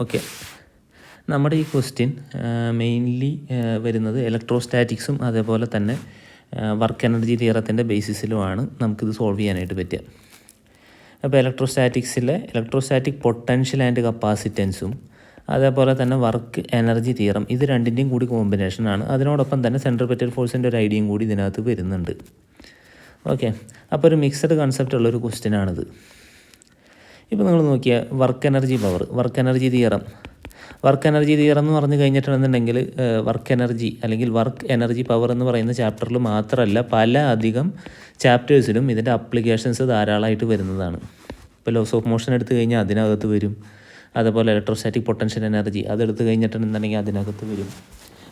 Okay, നമ്മുടെ ഈ question mainly വരുന്നത് ഇലക്ട്രോസ്റ്റാറ്റിക്സും അതേപോലെ തന്നെ വർക്ക് എനർജി തിയറത്തിൻ്റെ ബേസിസിലുമാണ് നമുക്കിത് സോൾവ് ചെയ്യാനായിട്ട് പറ്റുക. അപ്പോൾ ഇലക്ട്രോസ്റ്റാറ്റിക് പൊട്ടൻഷ്യൽ ആൻഡ് കപ്പാസിറ്റൻസും അതേപോലെ തന്നെ വർക്ക് എനർജി തിയറം ഇത് രണ്ടിൻ്റെയും കൂടി കോമ്പിനേഷനാണ്. അതിനോടൊപ്പം തന്നെ സെൻട്രിപെറ്റൽ ഫോഴ്സിൻ്റെ ഒരു ഐഡിയയും കൂടി ഇതിനകത്ത് വരുന്നുണ്ട്. ഓക്കെ, അപ്പോൾ ഒരു മിക്സഡ് കൺസെപ്റ്റ് ഉള്ളൊരു ക്വസ്റ്റ്യനാണിത്. ഇപ്പോൾ നിങ്ങൾ നോക്കിയാൽ വർക്ക് എനർജി തിയറം എന്ന് പറഞ്ഞു കഴിഞ്ഞിട്ടുണ്ടെന്നുണ്ടെങ്കിൽ വർക്ക് എനർജി പവർ എന്ന് പറയുന്ന ചാപ്റ്ററിൽ മാത്രമല്ല പല അധികം ചാപ്റ്റേഴ്സിലും ഇതിൻ്റെ അപ്ലിക്കേഷൻസ് ധാരാളമായിട്ട് വരുന്നതാണ്. ഇപ്പോൾ ലോസ് ഓഫ് മോഷൻ എടുത്തു കഴിഞ്ഞാൽ അതിനകത്ത് വരും, അതേപോലെ ഇലക്ട്രോസ്റ്റാറ്റിക് പൊട്ടൻഷ്യൽ എനർജി അതെടുത്ത് കഴിഞ്ഞിട്ടുണ്ടെന്നുണ്ടെങ്കിൽ അതിനകത്ത് വരും.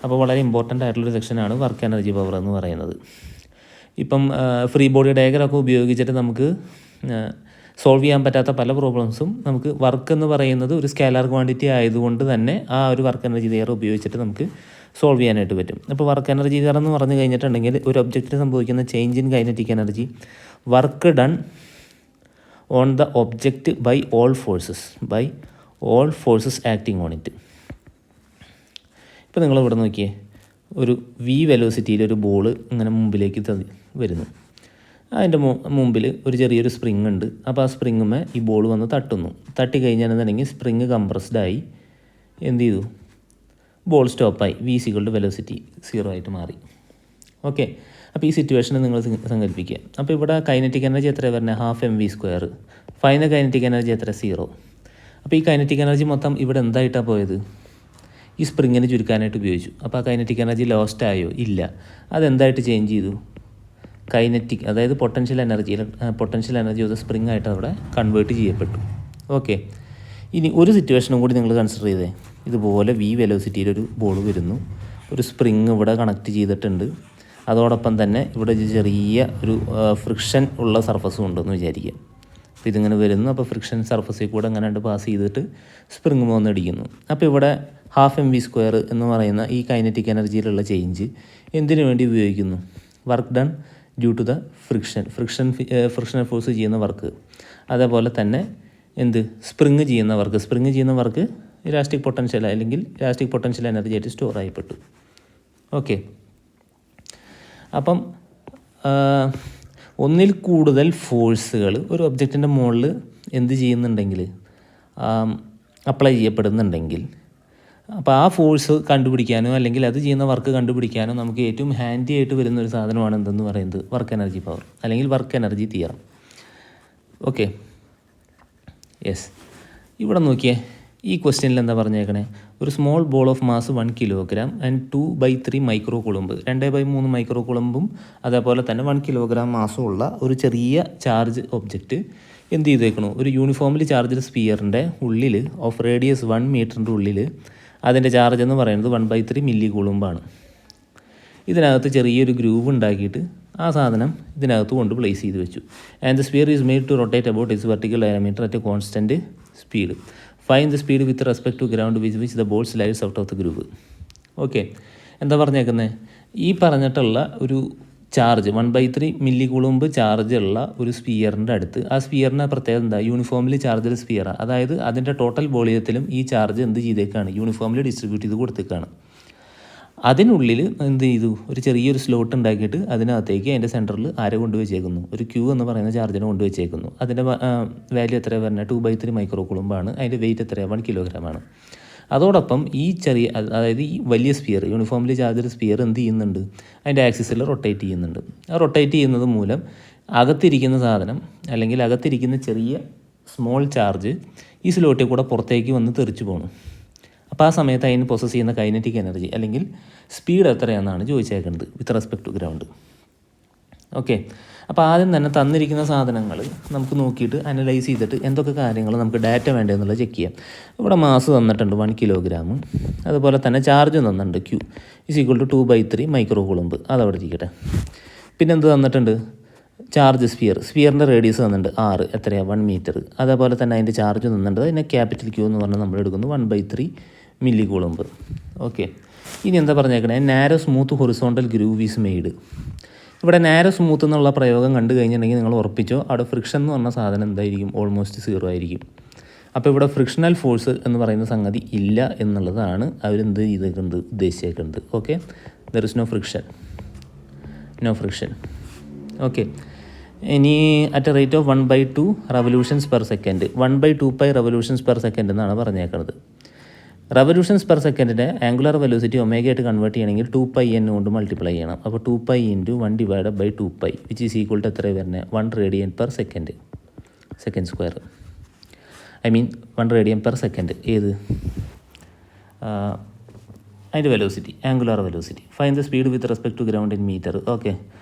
അപ്പോൾ വളരെ ഇമ്പോർട്ടൻ്റ് ആയിട്ടുള്ളൊരു സെക്ഷനാണ് വർക്ക് എനർജി പവർ എന്ന് പറയുന്നത്. ഇപ്പം ഫ്രീ ബോഡി ഡയഗ്രാമൊക്കെ ഉപയോഗിച്ചിട്ട് നമുക്ക് സോൾവ് ചെയ്യാൻ പറ്റാത്ത പല പ്രോബ്ലംസും നമുക്ക് വർക്ക് എന്ന് പറയുന്നത് ഒരു സ്കേലാർ ക്വാണ്ടിറ്റി ആയതുകൊണ്ട് തന്നെ ആ ഒരു വർക്ക് എനർജി തിയറം ഉപയോഗിച്ചിട്ട് നമുക്ക് സോൾവ് ചെയ്യാനായിട്ട് പറ്റും. അപ്പോൾ വർക്ക് എനർജി തിയറം എന്ന് പറഞ്ഞു കഴിഞ്ഞിട്ടുണ്ടെങ്കിൽ ഒരു ഒബ്ജക്റ്റിന് സംഭവിക്കുന്ന change in kinetic energy work done on the object by all forces acting on it. ഇപ്പോൾ നിങ്ങളിവിടെ നോക്കിയേ, ഒരു വി വെലോസിറ്റിയിൽ ഒരു ബോൾ ഇങ്ങനെ മുമ്പിലേക്ക് വരുന്നു. അതിൻ്റെ മുമ്പിൽ ഒരു ചെറിയൊരു സ്പ്രിങ് ഉണ്ട്. അപ്പോൾ ആ സ്പ്രിങ്ങുമേ ഈ ബോൾ വന്ന് തട്ടി കഴിഞ്ഞാണെന്നുണ്ടെങ്കിൽ സ്പ്രിങ് കംപ്രസ്ഡായി എന്ത് ചെയ്തു, ബോൾ സ്റ്റോപ്പായി, വി സികളുടെ വെലോസിറ്റി 0 ആയിട്ട് മാറി. ഓക്കെ, അപ്പോൾ ഈ സിറ്റുവേഷന് നിങ്ങൾ സങ്കല്പിക്കുക. അപ്പോൾ ഇവിടെ കൈനറ്റിക് എനർജി എത്രയാണ് വരുന്നത്, ½ mv². ഫൈനൽ കൈനറ്റിക് എനർജി എത്ര, 0. അപ്പോൾ ഈ കൈനറ്റിക് എനർജി മൊത്തം ഇവിടെ എന്തായിട്ടാണ് പോയത്, ഈ സ്പ്രിങ്ങിന് ചുരുക്കാനായിട്ട് ഉപയോഗിച്ചു. അപ്പോൾ ആ കൈനറ്റിക് എനർജി ലോസ്റ്റ് ആയോ, ഇല്ല. അതെന്തായിട്ട് ചേഞ്ച് ചെയ്തു, കൈനറ്റിക് അതായത് potential energy of the spring ആയിട്ട് അവിടെ കൺവേർട്ട് ചെയ്യപ്പെട്ടു. ഓക്കെ, ഇനി ഒരു സിറ്റുവേഷനും കൂടി നിങ്ങൾ കൺസിഡർ ചെയ്തേ. ഇതുപോലെ വി വെലോസിറ്റിയിലൊരു ബോൾ വരുന്നു, ഒരു സ്പ്രിങ് ഇവിടെ കണക്ട് ചെയ്തിട്ടുണ്ട്, അതോടൊപ്പം തന്നെ ഇവിടെ ചെറിയ ഒരു ഫ്രിക്ഷൻ ഉള്ള സർഫസും ഉണ്ടെന്ന് വിചാരിക്കുക. അപ്പോൾ ഇതിങ്ങനെ വരുന്നു, അപ്പോൾ ഫ്രിക്ഷൻ സർഫസിൽ കൂടെ അങ്ങനെ പാസ് ചെയ്തിട്ട് സ്പ്രിങ് വന്നിടിക്കുന്നു. അപ്പോൾ ഇവിടെ ½ mv² എന്ന് പറയുന്ന ഈ കൈനറ്റിക് എനർജിയിലുള്ള ചേഞ്ച് എന്തിനു വേണ്ടി ഉപയോഗിക്കുന്നു, work done due to the frictional force ചെയ്യുന്ന വർക്ക്, അതേപോലെ തന്നെ സ്പ്രിങ് ചെയ്യുന്ന വർക്ക് ഇലാസ്റ്റിക് പൊട്ടൻഷ്യൽ എനർജി ആയിട്ട് സ്റ്റോർ ആയിപ്പെട്ടു. ഓക്കെ, അപ്പം ഒന്നിൽ കൂടുതൽ ഫോഴ്സുകൾ ഒരു ഒബ്ജക്റ്റിൻ്റെ മുകളിൽ ചെയ്യുന്നുണ്ടെങ്കിൽ അപ്ലൈ ചെയ്യപ്പെടുന്നുണ്ടെങ്കിൽ, അപ്പോൾ ആ ഫോഴ്സ് കണ്ടുപിടിക്കാനോ അല്ലെങ്കിൽ അത് ചെയ്യുന്ന വർക്ക് കണ്ടുപിടിക്കാനോ നമുക്ക് ഏറ്റവും ഹാൻഡി ആയിട്ട് വരുന്ന ഒരു സാധനമാണ് എന്തെന്ന് പറയുന്നത്, വർക്ക് എനർജി പവർ അല്ലെങ്കിൽ work energy theorem. Okay, yes. ഇവിടെ നോക്കിയേ, ഈ ക്വസ്റ്റ്യനിൽ എന്താ പറഞ്ഞേക്കണേ, ഒരു small ball of mass 1 kilogram and 2/3 micro coulomb, 2/3 micro കൂളംബും അതേപോലെ തന്നെ 1 കിലോഗ്രാം മാസും ഉള്ള ഒരു ചെറിയ ചാർജ് ഒബ്ജക്റ്റ് ചെയ്തേക്കണു, ഒരു യൂണിഫോംലി ചാർജ്ഡ് സ്പിയറിൻ്റെ ഉള്ളിൽ ഓഫ് റേഡിയസ് 1 മീറ്ററിൻ്റെ ഉള്ളിൽ അതിൻ്റെ ചാർജ് എന്ന് പറയുന്നത് 1/3 മില്ലി കൂളംബാണ്. ഇതിനകത്ത് ചെറിയൊരു ഗ്രൂവ് ഉണ്ടാക്കിയിട്ട് ആ സാധനം ഇതിനകത്ത് കൊണ്ട് പ്ലേസ് ചെയ്ത് വെച്ചു. And the sphere is made to rotate about its vertical diameter at a constant speed. Find the speed with respect to ground which the ball slides out of the groove. Okay, എന്താ പറഞ്ഞേക്കുന്നത്, ഈ പറഞ്ഞിട്ടുള്ള ഒരു charge 1/3 milli Coulomb charge ഉള്ള ഒരു സ്പിയറിൻ്റെ അടുത്ത്, ആ സ്പിയറിൻ്റെ പ്രത്യേകത എന്താ, യൂണിഫോംലി ചാർജ്ഡ് സ്പിയറാണ്. അതായത് അതിൻ്റെ ടോട്ടൽ വോളിയത്തിലും ഈ ചാർജ് ചെയ്തേക്കാണ്, യൂണിഫോംലി ഡിസ്ട്രിബ്യൂട്ട് ചെയ്ത് കൊടുത്തേക്കാണ്. അതിനുള്ളിൽ ഒരു ചെറിയൊരു സ്ലോട്ട് ഉണ്ടാക്കിയിട്ട് അതിനകത്തേക്ക് അതിൻ്റെ സെൻറ്ററിൽ ആരെ കൊണ്ടുവച്ചേക്കുന്നു, ഒരു ക്യൂ എന്ന് പറയുന്ന ചാർജിനെ കൊണ്ടുവച്ചേക്കുന്നു. അതിൻ്റെ വാല്യൂ എത്രയാണ് പറഞ്ഞാൽ 2/3 മൈക്രോ കൂളംബാണ്. അതിൻ്റെ വെയിറ്റ് എത്രയാണ്, 1 കിലോഗ്രാമാണ്. അതോടൊപ്പം ഈ അതായത് ഈ വലിയ സ്പിയർ, യൂണിഫോംലി ചാർജ്ഡ് സ്പിയർ ചെയ്യുന്നുണ്ട്, അതിൻ്റെ ആക്സിസിൽ റൊട്ടേറ്റ് ചെയ്യുന്നുണ്ട്. ആ റൊട്ടേറ്റ് ചെയ്യുന്നത് മൂലം അകത്തിരിക്കുന്ന സാധനം അല്ലെങ്കിൽ അകത്തിരിക്കുന്ന ചെറിയ സ്മോൾ ചാർജ് ഈ സ്ലോട്ടിൽ കൂടെ പുറത്തേക്ക് വന്ന് തെറിച്ചു പോകണം. അപ്പോൾ ആ സമയത്ത് അതിന് പ്രോസസ്സ് ചെയ്യുന്ന കൈനറ്റിക് എനർജി അല്ലെങ്കിൽ സ്പീഡ് എത്രയാണെന്നാണ് ചോദിച്ചേക്കുന്നത് with respect to ground. Okay, അപ്പോൾ ആദ്യം തന്നെ തന്നിരിക്കുന്ന സാധനങ്ങൾ നമുക്ക് നോക്കിയിട്ട് അനലൈസ് ചെയ്തിട്ട് എന്തൊക്കെ കാര്യങ്ങൾ നമുക്ക് ഡാറ്റ വേണ്ടതെന്നുള്ളത് ചെക്ക് ചെയ്യാം. ഇവിടെ മാസ് തന്നിട്ടുണ്ട് 1 കിലോഗ്രാം, അതുപോലെ തന്നെ ചാർജ് തന്നിട്ടുണ്ട് Q = 2/3 മൈക്രോ കൂളംബ്, അതവിടെ ഇരിക്കട്ടെ. പിന്നെ എന്ത് തന്നിട്ടുണ്ട്, ചാർജ് സ്പിയറിൻ്റെ റേഡിയസ് തന്നിട്ടുണ്ട് 6, എത്രയാണ്, 1 മീറ്റർ. അതേപോലെ തന്നെ അതിൻ്റെ ചാർജ് തന്നിട്ടുണ്ട്, അതിനെ ക്യാപിറ്റൽ Q എന്ന് പറഞ്ഞാൽ നമ്മൾ എടുക്കുന്നു 1/3 മില്ലി കൂളംബ്. ഓക്കെ, ഇനി എന്താ പറഞ്ഞേക്കണേ, narrow smooth horizontal groove is made. ഇവിടെ നാരോ സ്മൂത്ത് എന്നുള്ള പ്രയോഗം കണ്ടു കഴിഞ്ഞിട്ടുണ്ടെങ്കിൽ നിങ്ങൾ ഉറപ്പിച്ചോ, അവിടെ ഫ്രിക്ഷൻ എന്ന് പറഞ്ഞ സാധനം എന്തായിരിക്കും, ഓൾമോസ്റ്റ് 0 ആയിരിക്കും. അപ്പോൾ ഇവിടെ ഫ്രിക്ഷണൽ ഫോഴ്സ് എന്ന് പറയുന്ന സംഗതി ഇല്ല എന്നുള്ളതാണ് അവരെന്ത് ചെയ്തേക്കുന്നത്, ഉദ്ദേശിച്ചേക്കുന്നത്. Okay, there is no friction. Okay, ഇനി at a rate of 1/2 revolutions per second, 1/2π revolutions per second എന്നാണ് പറഞ്ഞേക്കുന്നത്. റവല്യൂഷൻസ് പെർ സെക്കൻഡിൻ്റെ ആംഗുലർ വെലോസിറ്റി ഒമേഗയായിട്ട് കൺവേർട്ട് ചെയ്യണമെങ്കിൽ 2πn കൊണ്ട് മൾട്ടിപ്ലൈ ചെയ്യണം. അപ്പോൾ 2π × 1/2π വിച്ച് ഈസ് ഈക്വൽ ടു എത്ര വരുന്നത്, 1 radian per second square. I mean 1 radian per second. ഏത് അതിൻ്റെ velocity, angular velocity. Find the speed with respect to ground in metre. Okay,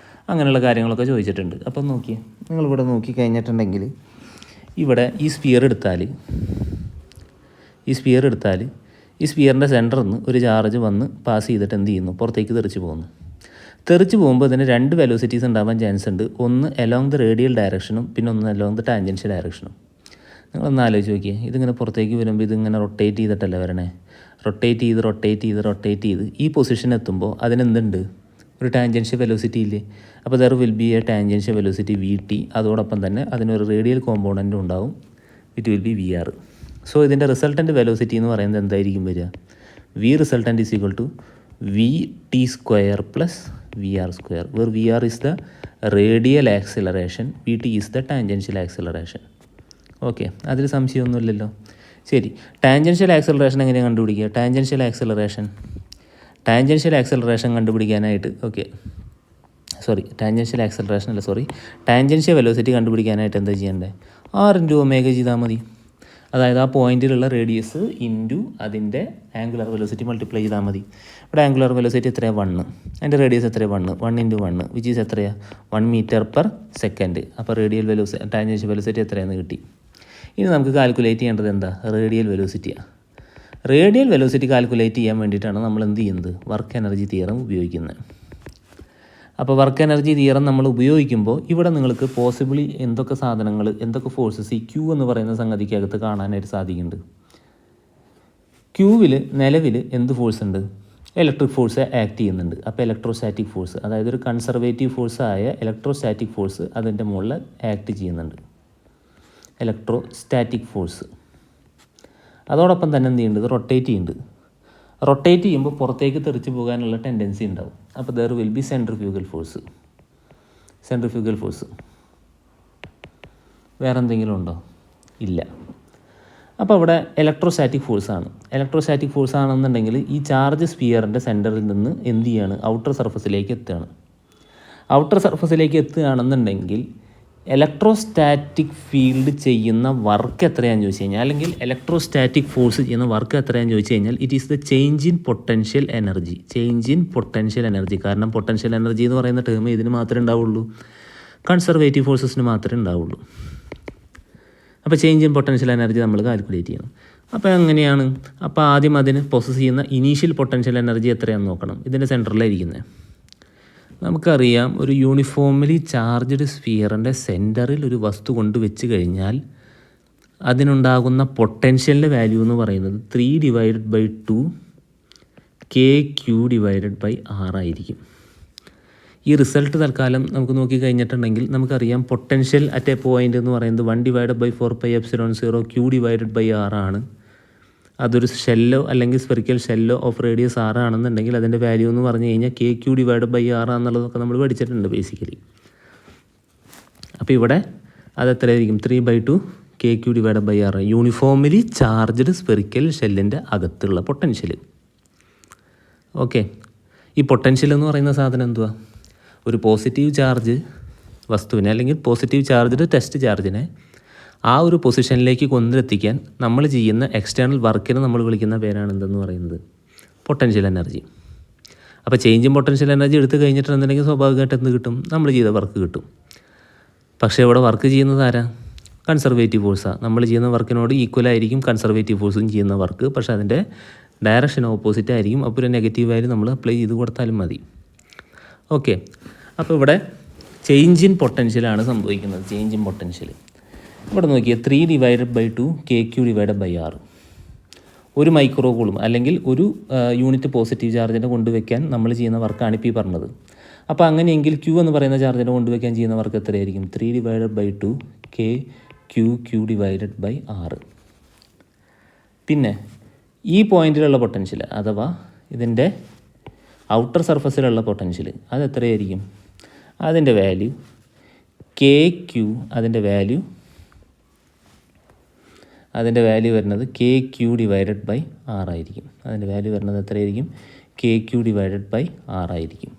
അങ്ങനെയുള്ള കാര്യങ്ങളൊക്കെ ചോദിച്ചിട്ടുണ്ട്. അപ്പം നോക്കി, നിങ്ങളിവിടെ നോക്കി കഴിഞ്ഞിട്ടുണ്ടെങ്കിൽ ഇവിടെ ഈ സ്പിയർ എടുത്താൽ ഈ സ്പിയറിൻ്റെ സെൻറ്ററിൽ നിന്ന് ഒരു ചാർജ് വന്ന് പാസ് ചെയ്തിട്ട് എന്ത് ചെയ്യുന്നു, പുറത്തേക്ക് തെറിച്ച് പോകുമ്പോൾ ഇതിന് 2 വെലോസിറ്റീസ് ഉണ്ടാവാൻ ചാൻസ് ഉണ്ട്. ഒന്ന് അലോങ് ദ റേഡിയൽ ഡയറക്ഷനും പിന്നെ ഒന്ന് അലോങ് ദ ടാൻജൻഷ്യൽ ഡയറക്ഷനും. നിങ്ങളൊന്ന് ആലോചിച്ച് നോക്കിയേ, ഇതിങ്ങനെ പുറത്തേക്ക് വരുമ്പോൾ ഇതിങ്ങനെ റൊട്ടേറ്റ് ചെയ്തിട്ടല്ലേ വരണേ, റൊട്ടേറ്റ് ചെയ്ത് ഈ പൊസിഷൻ എത്തുമ്പോൾ അതിനെന്തുണ്ട്, ഒരു ടാൻജൻഷ്യൽ വെലോസിറ്റി ഇല്ലേ. അപ്പോൾ there will be a tangential velocity VT. അതോടൊപ്പം തന്നെ അതിനൊരു റേഡിയൽ കോമ്പോണൻറ്റും ഉണ്ടാവും, it will be VR. So ഇതിൻ്റെ റിസൾട്ടൻ്റ് വെലോസിറ്റി എന്ന് പറയുന്നത് എന്തായിരിക്കും വരിക, V resultant is equal to VT² + VR², where VR is the radial acceleration, VT is the tangential acceleration. Okay, അതിൽ സംശയമൊന്നുമില്ലല്ലോ. ശരി, ടാൻജൻഷ്യൽ ആക്സലറേഷൻ എങ്ങനെയാണ് കണ്ടുപിടിക്കുക? ടാൻജൻഷ്യൽ ആക്സലറേഷൻ കണ്ടുപിടിക്കാനായിട്ട് ടാൻജൻഷ്യൽ വെലോസിറ്റി കണ്ടുപിടിക്കാനായിട്ട് എന്താ ചെയ്യേണ്ടത്, R × ω ചെയ്താൽ മതി. അതായത് ആ പോയിന്റിലുള്ള റേഡിയസ് ഇൻറ്റു അതിൻ്റെ ആംഗുലർ വെലോസിറ്റി മൾട്ടിപ്ലൈ ചെയ്താൽ മതി. ഇവിടെ ആംഗുലർ വെലോസിറ്റി എത്രയാണ്, 1. അതിൻ്റെ റേഡിയസ് എത്രയാണ്, 1 × 1 വിച്ച് ഈസ് എത്രയാണ്, 1 മീറ്റർ പെർ സെക്കൻഡ്. അപ്പോൾ ടാൻജൻഷ്യൽ വെലോസിറ്റി എത്രയാണെന്ന് കിട്ടി. ഇനി നമുക്ക് കാൽക്കുലേറ്റ് ചെയ്യേണ്ടത് എന്താ, റേഡിയൽ വെലോസിറ്റിയാണ്. റേഡിയൽ വെലോസിറ്റി കാൽക്കുലേറ്റ് ചെയ്യാൻ വേണ്ടിയിട്ടാണ് നമ്മൾ എന്ത് ചെയ്യുന്നത്, വർക്ക് എനർജി തിയറം ഉപയോഗിക്കുന്നത്. അപ്പോൾ വർക്ക് എനർജി തിയറം നമ്മൾ ഉപയോഗിക്കുമ്പോൾ ഇവിടെ നിങ്ങൾക്ക് പോസിബിളി എന്തൊക്കെ സാധനങ്ങൾ, എന്തൊക്കെ ഫോഴ്സസ് ഈ Q എന്ന് പറയുന്ന സംഗതിക്കകത്ത് കാണാനായിട്ട് സാധിക്കുന്നുണ്ട്. Qവിൽ നിലവിൽ എന്ത് ഫോഴ്സ് ഉണ്ട്, ഇലക്ട്രിക് ഫോഴ്സ് ആക്ട് ചെയ്യുന്നുണ്ട്. അപ്പോൾ ഇലക്ട്രോസ്റ്റാറ്റിക് ഫോഴ്സ്, അതായത് ഒരു കൺസർവേറ്റീവ് ഫോഴ്സായ ഇലക്ട്രോസ്റ്റാറ്റിക് ഫോഴ്സ് അതിൻ്റെ മുകളിൽ ആക്ട് ചെയ്യുന്നുണ്ട്, ഇലക്ട്രോസ്റ്റാറ്റിക് ഫോഴ്സ്. അതോടൊപ്പം തന്നെ എന്ത് ചെയ്യുന്നുണ്ട്, റൊട്ടേറ്റ് ചെയ്യുമ്പോൾ പുറത്തേക്ക് തെറിച്ച് പോകാനുള്ള ടെൻഡൻസി ഉണ്ടാവും. അപ്പോൾ there will B centrifugal force. വേറെ എന്തെങ്കിലും ഉണ്ടോ, ഇല്ല. അപ്പോൾ അവിടെ ഇലക്ട്രോസ്റ്റാറ്റിക് ഫോഴ്സ് ആണെന്നുണ്ടെങ്കിൽ ഈ ചാർജ് സ്പിയറിൻ്റെ സെൻറ്ററിൽ നിന്ന് എന്ത് ചെയ്യാണ്, ഔട്ടർ സർഫസിലേക്ക് എത്തുകയാണെന്നുണ്ടെങ്കിൽ ഇലക്ട്രോസ്റ്റാറ്റിക് ഫീൽഡ് ചെയ്യുന്ന വർക്ക് എത്രയാണെന്ന് ചോദിച്ചു കഴിഞ്ഞാൽ, അല്ലെങ്കിൽ ഇലക്ട്രോസ്റ്റാറ്റിക് ഫോഴ്സ് ചെയ്യുന്ന വർക്ക് എത്രയാണെന്ന് ചോദിച്ചു കഴിഞ്ഞാൽ, it is the change in potential energy. കാരണം പൊട്ടൻഷ്യൽ എനർജി എന്ന് പറയുന്ന ടേം ഇതിന് മാത്രമേ ഉണ്ടാവുള്ളൂ, കൺസർവേറ്റീവ് ഫോഴ്സസിന് മാത്രമേ ഉണ്ടാവുള്ളൂ. അപ്പോൾ ചേഞ്ച് ഇൻ പൊട്ടൻഷ്യൽ എനർജി നമ്മൾ കാൽക്കുലേറ്റ് ചെയ്യണം. അപ്പോൾ എങ്ങനെയാണ്, അപ്പോൾ ആദ്യം അതിന് പ്രോസസ്സ് ചെയ്യുന്ന ഇനീഷ്യൽ പൊട്ടൻഷ്യൽ എനർജി എത്രയാണെന്ന് നോക്കണം. ഇതിൻ്റെ സെൻറ്ററിലായിരിക്കുന്നത് നമുക്കറിയാം, ഒരു യൂണിഫോംലി ചാർജ്ഡ് സ്ഫിയറിൻ്റെ സെൻറ്ററിൽ ഒരു വസ്തു കൊണ്ട് വെച്ച് കഴിഞ്ഞാൽ അതിനുണ്ടാകുന്ന പൊട്ടൻഷ്യലിൻ്റെ വാല്യൂ എന്ന് പറയുന്നത് 3/2 kQ/R ആയിരിക്കും. ഈ റിസൾട്ട് തൽക്കാലം നമുക്ക് നോക്കിക്കഴിഞ്ഞിട്ടുണ്ടെങ്കിൽ നമുക്കറിയാം, പൊട്ടൻഷ്യൽ അറ്റ് എ പോയിൻ്റ് എന്ന് പറയുന്നത് 1/4πε0 Q/R ആണ്. അതൊരു ഷെല്ലോ അല്ലെങ്കിൽ സ്ഫെറിക്കൽ ഷെല്ലോ ഓഫ് റേഡിയസ് R ആണെന്നുണ്ടെങ്കിൽ അതിൻ്റെ വാല്യൂ എന്ന് പറഞ്ഞു കഴിഞ്ഞാൽ kQ/R എന്നുള്ളതൊക്കെ നമ്മൾ പഠിച്ചിട്ടുണ്ട് ബേസിക്കലി. അപ്പോൾ ഇവിടെ അത് എത്രയായിരിക്കും, 3/2 kQ/R, യൂണിഫോംലി ചാർജ്ഡ് സ്ഫെറിക്കൽ ഷെല്ലിൻ്റെ അകത്തുള്ള പൊട്ടൻഷ്യൽ. ഓക്കെ, ഈ പൊട്ടൻഷ്യൽ എന്ന് പറയുന്ന സാധനം എന്തുവാ, ഒരു പോസിറ്റീവ് ചാർജ് വസ്തുവിനെ അല്ലെങ്കിൽ പോസിറ്റീവ് ചാർജ്ഡ് ടെസ്റ്റ് ചാർജിനെ ആ ഒരു പൊസിഷനിലേക്ക് കൊണ്ടെത്തിക്കാൻ നമ്മൾ ചെയ്യുന്ന എക്സ്റ്റേണൽ വർക്കിനെ നമ്മൾ വിളിക്കുന്ന പേരാണ് എന്തെന്ന് പറയുന്നത്, പൊട്ടൻഷ്യൽ എനർജി. അപ്പോൾ ചേഞ്ച് ഇൻ പൊട്ടൻഷ്യൽ എനർജി എടുത്തു കഴിഞ്ഞിട്ടുണ്ടെന്നുണ്ടെങ്കിൽ സ്വാഭാവികമായിട്ട് എന്ത് കിട്ടും, നമ്മൾ ചെയ്ത വർക്ക് കിട്ടും. പക്ഷേ ഇവിടെ വർക്ക് ചെയ്യുന്നത് ആരാ, കൺസർവേറ്റീവ് ഫോഴ്സാണ്. നമ്മൾ ചെയ്യുന്ന വർക്കിനോട് ഈക്വലായിരിക്കും കൺസർവേറ്റീവ് ഫോഴ്സും ചെയ്യുന്ന വർക്ക്, പക്ഷേ അതിൻ്റെ ഡയറക്ഷൻ ഓപ്പോസിറ്റ് ആയിരിക്കും. അപ്പോൾ ഒരു നെഗറ്റീവ് വാല്യൂ നമ്മൾ അപ്ലൈ ചെയ്ത് കൊടുത്താലും മതി. ഓക്കെ, അപ്പോൾ ഇവിടെ ചേഞ്ച് ഇൻ പൊട്ടൻഷ്യലാണ് സംഭവിക്കുന്നത്. ചേഞ്ച് ഇൻ പൊട്ടൻഷ്യൽ ഇവിടെ നോക്കിയാൽ 3/2 kQ/R, 1 മൈക്രോ കൂളും അല്ലെങ്കിൽ ഒരു യൂണിറ്റ് പോസിറ്റീവ് ചാർജിനെ കൊണ്ടുവയ്ക്കാൻ നമ്മൾ ചെയ്യുന്ന വർക്കാണ് ഇപ്പോൾ ഈ പറഞ്ഞത്. അപ്പോൾ അങ്ങനെയെങ്കിൽ Q എന്ന് പറയുന്ന ചാർജിനെ കൊണ്ടുവയ്ക്കാൻ ചെയ്യുന്ന വർക്ക് എത്രയായിരിക്കും, 3/2 kQ/R. പിന്നെ ഈ പോയിൻറ്റിലുള്ള പൊട്ടൻഷ്യൽ അഥവാ ഇതിൻ്റെ ഔട്ടർ സർഫസിലുള്ള പൊട്ടൻഷ്യൽ അത് എത്രയായിരിക്കും? അതിൻ്റെ വാല്യൂ കെ ക്യൂ, അതിൻ്റെ വാല്യൂ വരുന്നത് K Q divided by R ആയിരിക്കും. അതിൻ്റെ വാല്യൂ വരുന്നത് എത്രയായിരിക്കും? K Q divided by R ആയിരിക്കും.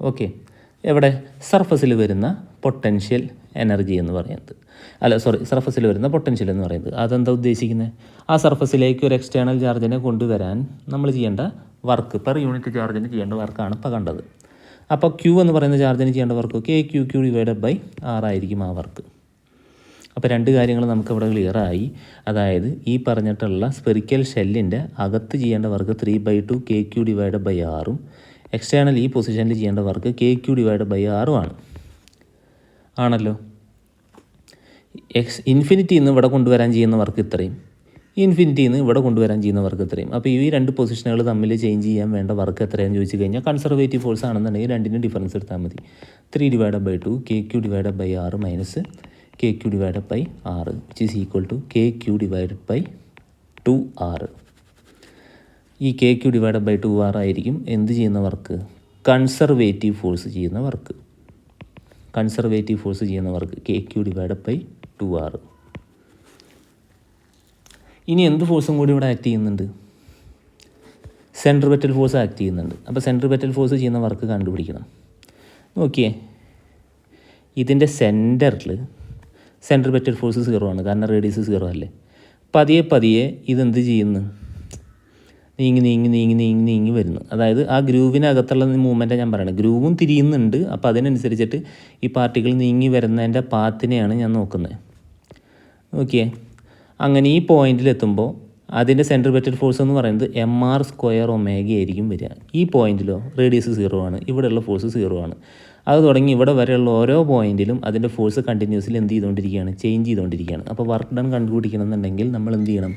ഓക്കെ, എവിടെ? സർഫസിൽ വരുന്ന പൊട്ടൻഷ്യൽ എനർജി എന്ന് പറയുന്നത്, സർഫസിൽ വരുന്ന പൊട്ടൻഷ്യൽ എന്ന് പറയുന്നത് അതെന്താ ഉദ്ദേശിക്കുന്നത്? ആ സർഫസിലേക്ക് ഒരു എക്സ്റ്റേണൽ ചാർജിനെ കൊണ്ടുവരാൻ നമ്മൾ ചെയ്യേണ്ട വർക്ക്, പെർ യൂണിറ്റ് ചാർജിന് ചെയ്യേണ്ട വർക്കാണ് ഇപ്പോൾ കണ്ടത്. അപ്പോൾ ക്യൂ എന്ന് പറയുന്ന ചാർജിന് ചെയ്യേണ്ട work K Q Q divided by R ആയിരിക്കും ആ വർക്ക്. അപ്പോൾ രണ്ട് കാര്യങ്ങൾ നമുക്കിവിടെ ക്ലിയറായി. അതായത് ഈ പറഞ്ഞിട്ടുള്ള സ്പെറിക്കൽ ഷെല്ലിൻ്റെ അകത്ത് ചെയ്യേണ്ട work 3/2 K Q divided by ആറും എക്സ്റ്റേണൽ ഈ പൊസിഷനിൽ ചെയ്യേണ്ട work K Q divided by ആറും ആണല്ലോ. ഇൻഫിനിറ്റിയിൽ നിന്ന് ഇവിടെ കൊണ്ടുവരാൻ ചെയ്യുന്ന വർക്ക് ഇത്രയും, ഇൻഫിനിറ്റിയിൽ നിന്ന് ഇവിടെ കൊണ്ടുവരാൻ ചെയ്യുന്ന വർക്ക് ഇത്രയും. അപ്പോൾ ഈ രണ്ട് പൊസിഷനുകൾ തമ്മിൽ ചേഞ്ച് ചെയ്യാൻ വേണ്ട വർക്ക് എത്രയാണെന്ന് ചോദിച്ചു കഴിഞ്ഞാൽ കൺസർവേറ്റീവ് ഫോഴ്സ് ആണെന്നുണ്ടെങ്കിൽ രണ്ടിനും ഡിഫറൻസ് എടുത്താൽ മതി. 3/2 കെ ക്യൂ ഡിവൈഡഡ് ബൈ ആറ് minus K Q divided by ആറ് which is equal to K Q divided by 2r. ഈ K Q divided by 2r ആയിരിക്കും എന്ത് ചെയ്യുന്ന വർക്ക്? കൺസർവേറ്റീവ് ഫോഴ്സ് ചെയ്യുന്ന വർക്ക്. കൺസർവേറ്റീവ് ഫോഴ്സ് ചെയ്യുന്ന work K Q divided by 2r. ഇനി എന്ത് ഫോഴ്സും കൂടി ഇവിടെ ആക്ട് ചെയ്യുന്നുണ്ട്? സെൻട്രിപെറ്റൽ ഫോഴ്സ് ആക്ട് ചെയ്യുന്നുണ്ട്. അപ്പോൾ സെൻട്രിപെറ്റൽ ഫോഴ്സ് ചെയ്യുന്ന വർക്ക് കണ്ടുപിടിക്കണം. നോക്കിയേ, ഇതിൻ്റെ സെൻറ്ററിൽ സെൻട്രിപെറ്റൽ ഫോഴ്സ് 0 ആണ്, കാരണം റേഡിയസ് 0 അല്ലേ. പതിയെ ഇതെന്ത് ചെയ്യുന്നു? നീങ്ങി വരുന്നു. അതായത് ആ ഗ്രൂവിനകത്തുള്ള മൂവ്മെൻറ്റാണ് ഞാൻ പറയുന്നത്. ഗ്രൂവും തിരിയുന്നുണ്ട്. അപ്പോൾ അതിനനുസരിച്ചിട്ട് ഈ പാർട്ടിക്കിൾ നീങ്ങി വരുന്നതിൻ്റെ പാത്തിനെയാണ് ഞാൻ നോക്കുന്നത്. ഓക്കെ, അങ്ങനെ ഈ പോയിന്റിലെത്തുമ്പോൾ അതിൻ്റെ സെൻട്രിപെറ്റൽ ഫോഴ്സ് എന്ന് പറയുന്നത് mr² ഒമേഗ ആയിരിക്കും വരിക. ഈ പോയിന്റിലോ റേഡിയസ് 0 ആണ്, ഇവിടെയുള്ള ഫോഴ്സ് 0 ആണ്. അത് തുടങ്ങി ഇവിടെ വരെയുള്ള ഓരോ പോയിന്റിലും അതിൻ്റെ ഫോഴ്സ് കണ്ടിന്യൂസ്ലി എന്ത് ചെയ്തുകൊണ്ടിരിക്കുകയാണ്? ചേഞ്ച് ചെയ്തുകൊണ്ടിരിക്കുകയാണ്. അപ്പോൾ വർക്ക് ഡൺ കണ്ടുപിടിക്കണം എന്നുണ്ടെങ്കിൽ നമ്മൾ എന്ത് ചെയ്യണം?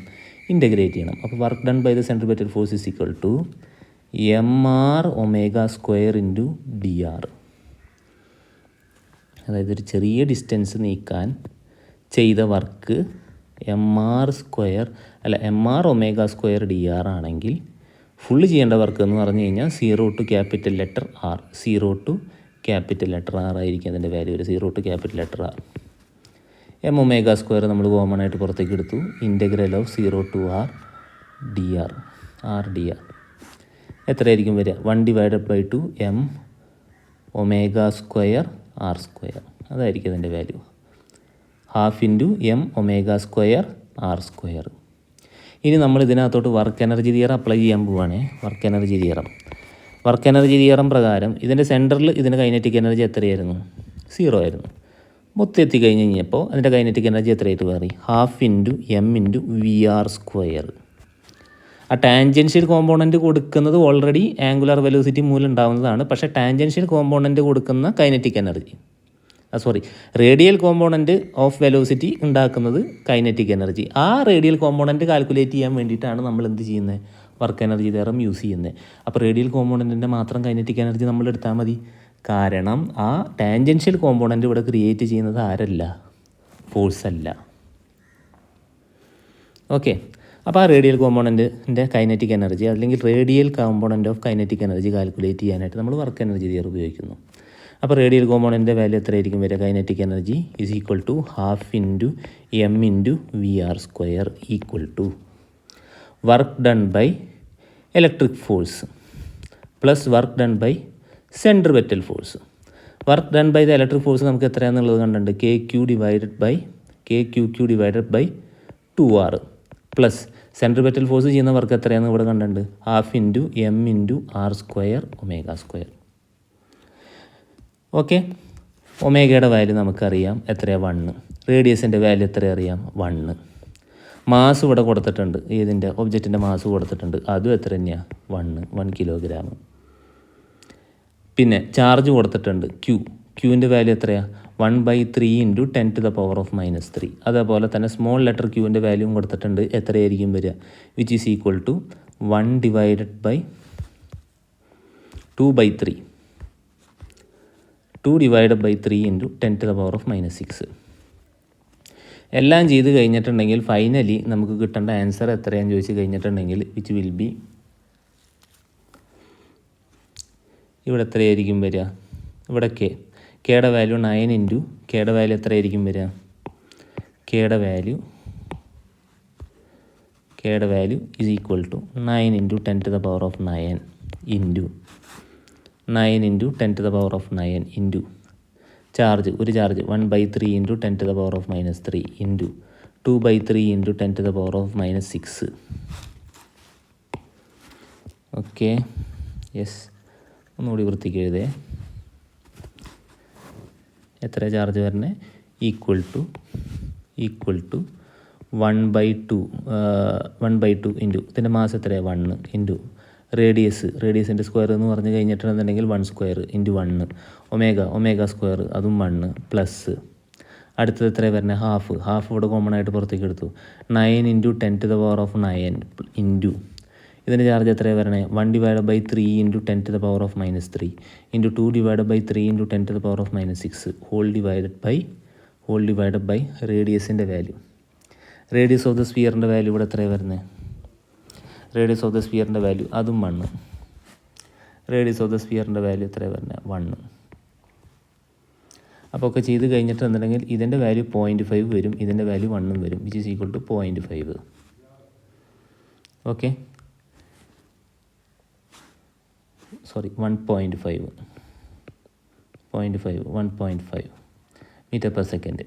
ഇൻ്റഗ്രേറ്റ് ചെയ്യണം. അപ്പോൾ work done by the centripetal force is equal to mr² dr. അതായത് ഒരു ചെറിയ ഡിസ്റ്റൻസ് നീക്കാൻ ചെയ്ത വർക്ക് mr² dr ആണെങ്കിൽ ഫുള്ള് ചെയ്യേണ്ട വർക്ക് എന്ന് പറഞ്ഞു കഴിഞ്ഞാൽ 0 to capital letter R, 0 to capital letter R ആയിരിക്കും അതിൻ്റെ വാല്യൂ ഒരു 0 to capital letter R. mω² നമ്മൾ കോമൺ ആയിട്ട് പുറത്തേക്ക് എടുത്തു. Integral of 0 to r dr എത്രയായിരിക്കും വരിക? 1/2 mω² r². അതായിരിക്കും അതിൻ്റെ വാല്യൂ. 1/2 mω² r². ഇനി നമ്മൾ ഇതിനകത്തോട്ട് വർക്ക് എനർജി തിയറം അപ്ലൈ ചെയ്യാൻ പോവുകയാണേ. വർക്ക് എനർജി തിയറം പ്രകാരം ഇതിൻ്റെ സെൻറ്ററിൽ ഇതിൻ്റെ കൈനറ്റിക് എനർജി എത്രയായിരുന്നു? 0 ആയിരുന്നു. മൊത്തം എത്തിക്കഴിഞ്ഞ് കഴിഞ്ഞപ്പോൾ അതിൻ്റെ കൈനറ്റിക് എനർജി എത്രയായിട്ട് മാറി? 1/2 mv². ആ ടാൻജൻഷ്യൽ കോമ്പോണൻറ്റ് കൊടുക്കുന്നത് ഓൾറെഡി ആംഗുലർ വെലോസിറ്റി മൂലം ഉണ്ടാകുന്നതാണ്. പക്ഷേ ടാൻജൻഷ്യൽ കോമ്പോണൻറ്റ് കൊടുക്കുന്ന kinetic energy, radial component of velocity ഉണ്ടാക്കുന്നത് കൈനറ്റിക് എനർജി. ആ റേഡിയൽ കോമ്പോണൻറ്റ് കാൽക്കുലേറ്റ് ചെയ്യാൻ വേണ്ടിയിട്ടാണ് നമ്മൾ എന്ത് ചെയ്യുന്നത്? വർക്ക് എനർജി തിയറം യൂസ് ചെയ്യുന്നത്. അപ്പോൾ റേഡിയൽ കോമ്പോണൻറ്റിൻ്റെ മാത്രം കൈനറ്റിക് എനർജി നമ്മൾ എടുത്താൽ മതി. കാരണം ആ ടാൻജൻഷ്യൽ കോമ്പോണൻറ്റ് ഇവിടെ ക്രിയേറ്റ് ചെയ്യുന്നത് ആരല്ല? ഫോഴ്സ് അല്ല. ഓക്കെ, അപ്പോൾ ആ റേഡിയൽ കോമ്പോണൻറ്റിൻ്റെ കൈനറ്റിക് എനർജി അല്ലെങ്കിൽ radial component of kinetic energy calculate ചെയ്യാനായിട്ട് നമ്മൾ വർക്ക് എനർജി തിയറി ഉപയോഗിക്കുന്നു. അപ്പോൾ റേഡിയൽ കോമ്പോണൻറ്റിൻ്റെ വാല്യൂ എത്രയായിരിക്കും വരിക? Kinetic energy is equal to 1/2 mv², equal to work done by electric force plus work done by centripetal force. Work done by the electric force നമുക്ക് എത്രയാണെന്നുള്ളത് കണ്ടുണ്ട്. K Q divided by 2r plus centripetal force ചെയ്യുന്ന work എത്രയാണെന്ന് ഇവിടെ കണ്ടുണ്ട്. 1/2 mr² ഒമേഗ². Okay, ഒമേഗയുടെ value നമുക്കറിയാം എത്രയാണ്? 1. റേഡിയസിൻ്റെ value എത്ര അറിയാം? 1. മാസ് ഇവിടെ കൊടുത്തിട്ടുണ്ട്, ഇതിൻ്റെ ഒബ്ജക്റ്റിൻ്റെ മാസ് കൊടുത്തിട്ടുണ്ട്, അതും എത്ര തന്നെയാണ്? 1 കിലോഗ്രാം. പിന്നെ ചാർജ് കൊടുത്തിട്ടുണ്ട് ക്യൂവിൻ്റെ വാല്യൂ എത്രയാണ്? 1/3 × 10⁻⁻³ അതേപോലെ തന്നെ സ്മോൾ ലെറ്റർ ക്യൂവിൻ്റെ വാല്യൂവും കൊടുത്തിട്ടുണ്ട്. എത്രയായിരിക്കും വരിക? Which is equal to 1/2/3 × 10⁻⁻⁶. എല്ലാം ചെയ്ത് കഴിഞ്ഞിട്ടുണ്ടെങ്കിൽ ഫൈനലി നമുക്ക് കിട്ടേണ്ട ആൻസർ എത്രയാണെന്ന് ചോദിച്ച് കഴിഞ്ഞിട്ടുണ്ടെങ്കിൽ വിച്ച് വിൽ ബി, ഇവിടെ എത്രയായിരിക്കും വരിക? ഇവിടെ കെയുടെ വാല്യൂ 9 ഇൻറ്റു കെയുടെ വാല്യൂ എത്രയായിരിക്കും വരിക? കെയുടെ value is equal to 9 into 10⁻9 into 9 into 10⁻9 into charge, ഒരു charge 1/3 into 10⁻³ into 2/3 into 10⁻⁻6. Okay, yes. ഒന്നുകൂടി വൃത്തിക്ക് എഴുതേ. എത്ര ചാർജ് വരണേ? ഈക്വൽ ടു 1/2 ഇൻറ്റു ഇതിൻ്റെ മാസ് എത്രയാണ്? 1 ഇൻറ്റു റേഡിയസിൻ്റെ സ്ക്വയർ എന്ന് പറഞ്ഞു കഴിഞ്ഞിട്ടുണ്ടെന്നുണ്ടെങ്കിൽ 1² ഇൻറ്റു 1 ഒമേഗ സ്ക്വയർ അതും 1 പ്ലസ് അടുത്തത് എത്രയാണ് വരുന്നത്? ഹാഫ് ഇവിടെ കോമൺ ആയിട്ട് പുറത്തേക്ക് എടുത്തു. 9 ഇൻറ്റു 10⁻9 ഇൻറ്റു ഇതിൻ്റെ ചാർജ് എത്രയാണ് വരണേ? 1/3 into 10⁻³ into 2/3 into 10⁻6 whole divided by റേഡിയസിൻ്റെ വാല്യൂ. റേഡിയസ് ഓഫ് ദ സ്ഫിയറിൻ്റെ വാല്യൂ ഇവിടെ എത്രയാണ് വരുന്നത്? റേഡിയസ് ഓഫ് ദ സ്ഫിയറിൻ്റെ വാല്യൂ അതും 1. റേഡിയസ് ഓഫ് ദ സ്ഫിയറിൻ്റെ വാല്യൂ എത്രയാണ് വരുന്നത്? 1. അപ്പോൾ ഒക്കെ ചെയ്ത് കഴിഞ്ഞിട്ടുണ്ടെങ്കിൽ ഇതിൻ്റെ വാല്യൂ 0.5 വരും, ഇതിൻ്റെ വാല്യൂ 1 വരും, which is equal to 0.5. Okay, sorry 1.5 metre per second.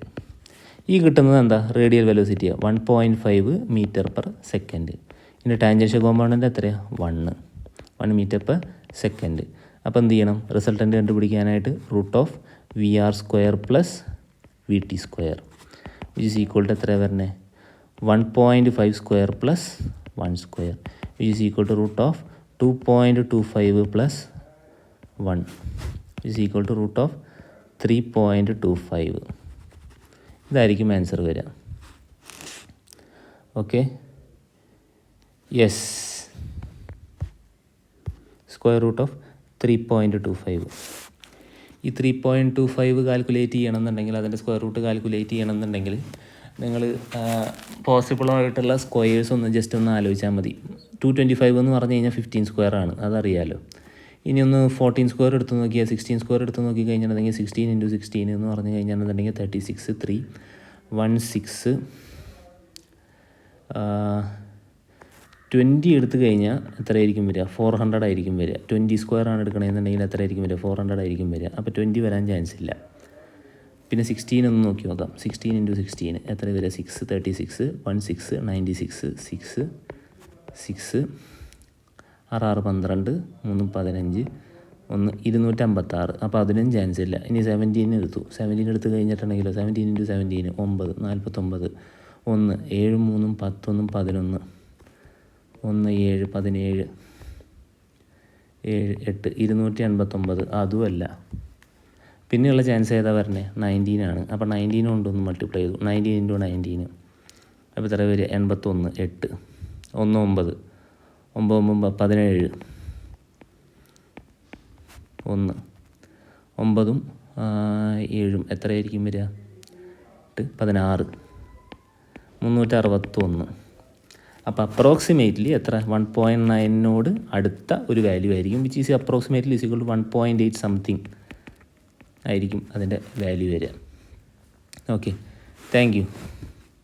ഈ കിട്ടുന്നത് എന്താ? റേഡിയൽ വെലോസിറ്റിയാണ്, 1.5 മീറ്റർ പെർ സെക്കൻഡ്. ഇതിൻ്റെ ടാൻജൻഷ്യൽ കോമ്പൗണ്ട് എത്രയാണ്? 1 മീറ്റർ പെർ സെക്കൻഡ്. അപ്പോൾ എന്ത് ചെയ്യണം? റിസൾട്ടൻ്റ് കണ്ടുപിടിക്കാനായിട്ട് √VR² plus VT², which is equal to എത്രയാണ് വരുന്നത്? 1.5² plus 1², which is equal to √2.25 plus 1, which is equal to √3.25. ഇതായിരിക്കും ആൻസർ വരിക. Okay, yes, √3.25. ഈ 3.25 കാൽക്കുലേറ്റ് ചെയ്യണമെന്നുണ്ടെങ്കിൽ, അതിൻ്റെ സ്ക്വയർ റൂട്ട് കാൽക്കുലേറ്റ് ചെയ്യണമെന്നുണ്ടെങ്കിൽ നിങ്ങൾ പോസിബിളായിട്ടുള്ള സ്ക്വയേഴ്സ് ഒന്ന് ജസ്റ്റ് ഒന്ന് ആലോചിച്ചാൽ മതി. 225 എന്ന് പറഞ്ഞു കഴിഞ്ഞാൽ 15² ആണ്, അതറിയാമല്ലോ. ഇനി ഒന്ന് 14² എടുത്ത് നോക്കിയാൽ 16² എടുത്ത് നോക്കി കഴിഞ്ഞിട്ടുണ്ടെങ്കിൽ 16 ഇൻറ്റു 16 എന്ന് പറഞ്ഞു കഴിഞ്ഞിട്ടുണ്ടെങ്കിൽ 36, 3, 16, 20 എടുത്തു കഴിഞ്ഞാൽ എത്രയായിരിക്കും വരിക? 400 ആയിരിക്കും വരിക. 20² ആണ് എടുക്കണമെന്നുണ്ടെങ്കിൽ എത്രയായിരിക്കും വരിക? 400 ആയിരിക്കും വരിക. അപ്പോൾ 20 വരാൻ ചാൻസ് ഇല്ല. പിന്നെ 16 ഒന്ന് നോക്കി നോക്കാം. 16 ഇൻറ്റു 16 എത്ര വരിക? 6, 36, 16, 96, 6, 6, 6, 12, 3, 15, 1, 256. അപ്പോൾ അതിനും ചാൻസ് ഇല്ല. ഇനി 17 എടുത്തു. 17 എടുത്ത് കഴിഞ്ഞിട്ടുണ്ടെങ്കിലോ 17 ഇൻറ്റു 17 9, 49, 1, 7, 3, 10, 11, 1, 7, 17, 7, 8, 289. അതുമല്ല. പിന്നെയുള്ള ചാൻസ് ഏതാ വരണേ? 19 ആണ്. അപ്പോൾ 19 കൊണ്ടൊന്ന് മൾട്ടിപ്ലൈ ചെയ്തു. 19 ഇൻറ്റു 19 അപ്പോൾ എത്ര വരിക? 81, 8, 1, 9, 9, 17, 1, 9, 7 എത്രയായിരിക്കും വരിക? 16, 361. അപ്പോൾ അപ്രോക്സിമേറ്റ്ലി എത്ര? 1.9 അടുത്ത ഒരു വാല്യൂ ആയിരിക്കും, which is approximately is equal to 1.8 something ആയിരിക്കും അതിൻ്റെ വാല്യൂ വരിക. Okay, thank U.